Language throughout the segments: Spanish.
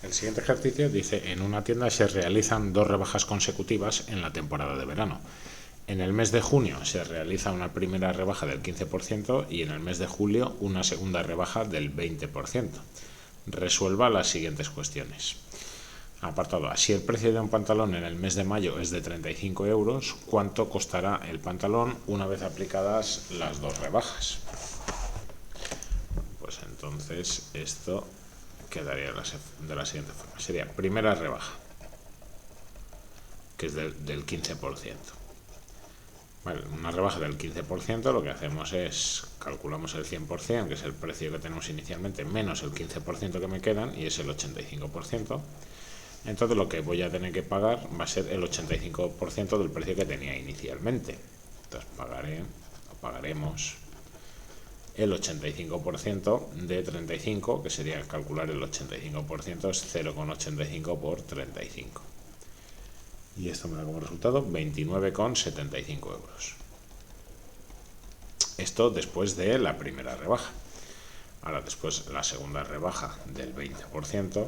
El siguiente ejercicio dice, en una tienda se realizan 2 rebajas consecutivas en la temporada de verano. En el mes de junio se realiza una primera rebaja del 15% y en el mes de julio una segunda rebaja del 20%. Resuelva las siguientes cuestiones. Apartado A. Si el precio de un pantalón en el mes de mayo es de 35 euros, ¿cuánto costará el pantalón una vez aplicadas las 2 rebajas? Pues entonces esto quedaría de la siguiente forma. Sería primera rebaja, que es del 15%. Vale, una rebaja del 15%, lo que hacemos es calculamos el 100%, que es el precio que tenemos inicialmente, menos el 15% que me quedan, y es el 85%. Entonces lo que voy a tener que pagar va a ser el 85% del precio que tenía inicialmente. Entonces pagaremos el 85% de 35, que sería calcular el 85%, es 0,85 por 35. Y esto me da como resultado 29,75 euros. Esto después de la primera rebaja. Ahora, después la segunda rebaja del 20%,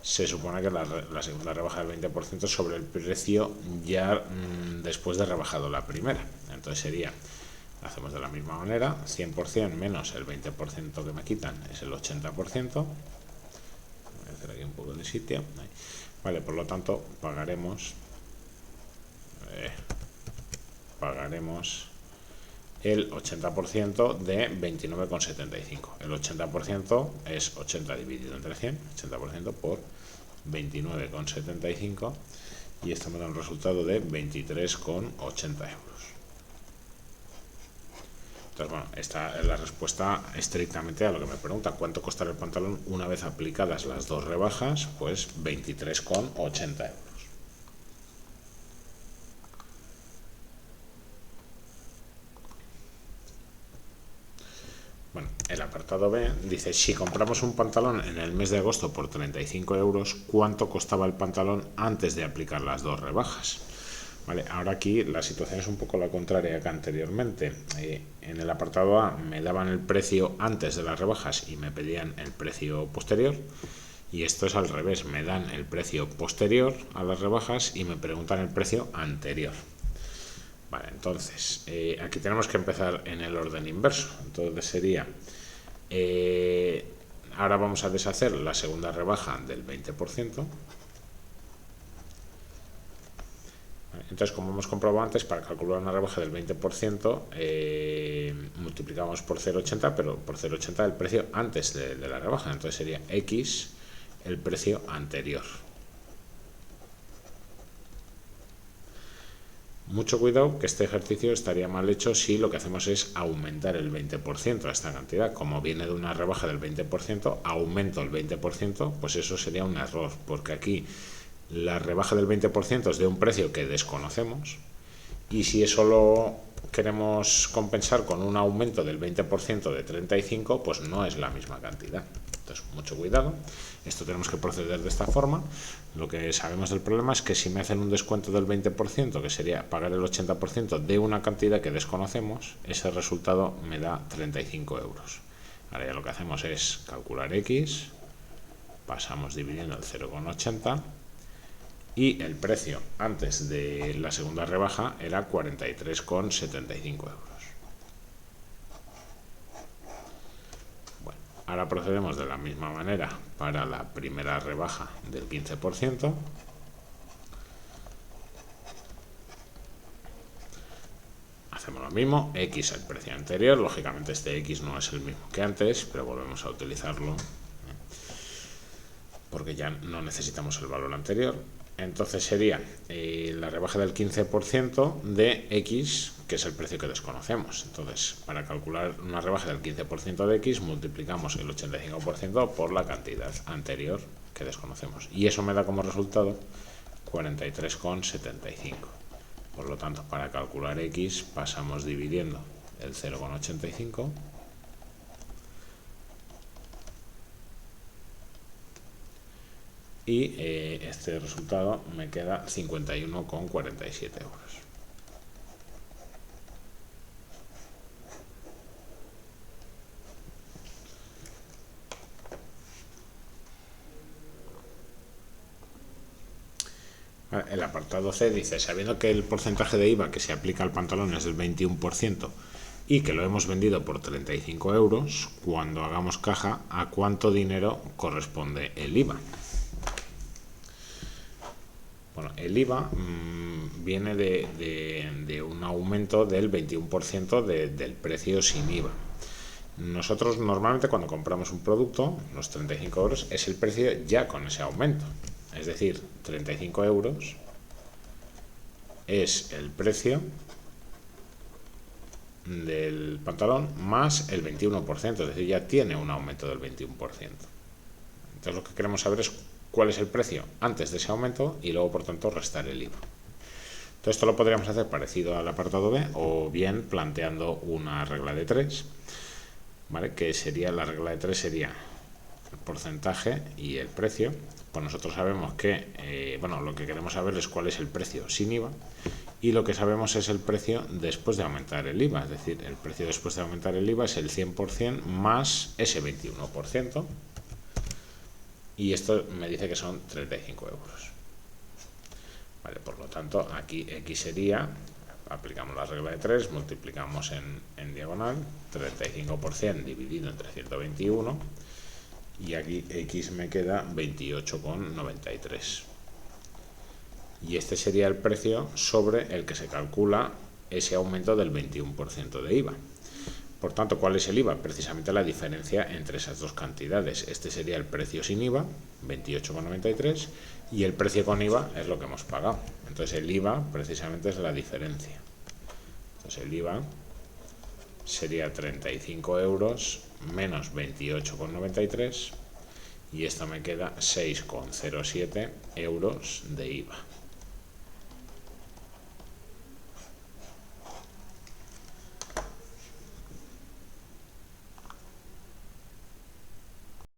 se supone que la segunda rebaja del 20% sobre el precio ya después de rebajado la primera. Entonces sería, hacemos de la misma manera, 100% menos el 20% que me quitan es el 80%. Voy a hacer aquí un poco de sitio. Vale, por lo tanto, pagaremos el 80% de 29,75. El 80% es 80 dividido entre 100, 80% por 29,75, y esto me da un resultado de 23,80 euros. Entonces, bueno, esta es la respuesta estrictamente a lo que me pregunta: ¿cuánto costará el pantalón una vez aplicadas las 2 rebajas? Pues 23,80 euros. Bueno, el apartado B dice, si compramos un pantalón en el mes de agosto por 35 euros, ¿cuánto costaba el pantalón antes de aplicar las 2 rebajas? Vale, ahora aquí la situación es un poco la contraria que anteriormente. En el apartado A me daban el precio antes de las rebajas y me pedían el precio posterior. Y esto es al revés, me dan el precio posterior a las rebajas y me preguntan el precio anterior. Vale, entonces aquí tenemos que empezar en el orden inverso. Entonces sería, ahora vamos a deshacer la segunda rebaja del 20%. Entonces, como hemos comprobado antes, para calcular una rebaja del 20%, multiplicamos por 0,80, pero por 0,80 el precio antes de la rebaja. Entonces sería X el precio anterior. Mucho cuidado, que este ejercicio estaría mal hecho si lo que hacemos es aumentar el 20% a esta cantidad. Como viene de una rebaja del 20%, aumento el 20%, pues eso sería un error, porque aquí la rebaja del 20% es de un precio que desconocemos, y si eso lo queremos compensar con un aumento del 20% de 35, pues no es la misma cantidad. Entonces, mucho cuidado. Esto tenemos que proceder de esta forma. Lo que sabemos del problema es que si me hacen un descuento del 20%, que sería pagar el 80% de una cantidad que desconocemos, ese resultado me da 35 euros. Ahora ya lo que hacemos es calcular X, pasamos dividiendo el 0,80, y el precio antes de la segunda rebaja era 43,75 euros. Bueno, ahora procedemos de la misma manera para la primera rebaja del 15%. Hacemos lo mismo, X el precio anterior, lógicamente este X no es el mismo que antes, pero volvemos a utilizarlo porque ya no necesitamos el valor anterior. Entonces sería la rebaja del 15% de X, que es el precio que desconocemos. Entonces, para calcular una rebaja del 15% de X, multiplicamos el 85% por la cantidad anterior que desconocemos. Y eso me da como resultado 43,75. Por lo tanto, para calcular X, pasamos dividiendo el 0,85. Y este resultado me queda 51,47 euros. El apartado C dice, sabiendo que el porcentaje de IVA que se aplica al pantalón es del 21% y que lo hemos vendido por 35 euros, cuando hagamos caja, ¿a cuánto dinero corresponde el IVA? Bueno, el IVA viene de un aumento del 21% del precio sin IVA. Nosotros normalmente cuando compramos un producto, los 35 euros, es el precio ya con ese aumento. Es decir, 35 euros es el precio del pantalón más el 21%, es decir, ya tiene un aumento del 21%. Entonces lo que queremos saber es cuál es el precio antes de ese aumento y luego por tanto restar el IVA. Entonces esto lo podríamos hacer parecido al apartado B o bien planteando una regla de 3, ¿vale? Que sería, la regla de 3 sería el porcentaje y el precio. Pues nosotros sabemos que, bueno, lo que queremos saber es cuál es el precio sin IVA y lo que sabemos es el precio después de aumentar el IVA, es decir, el precio después de aumentar el IVA es el 100% más ese 21%. Y esto me dice que son 35 euros. Vale, por lo tanto, aquí X sería, aplicamos la regla de 3, multiplicamos en diagonal, 35% dividido entre 121, y aquí X me queda 28,93. Y este sería el precio sobre el que se calcula ese aumento del 21% de IVA. Por tanto, ¿cuál es el IVA? Precisamente la diferencia entre esas dos cantidades. Este sería el precio sin IVA, 28,93, y el precio con IVA es lo que hemos pagado. Entonces el IVA precisamente es la diferencia. Entonces el IVA sería 35 euros menos 28,93 y esto me queda 6,07 euros de IVA.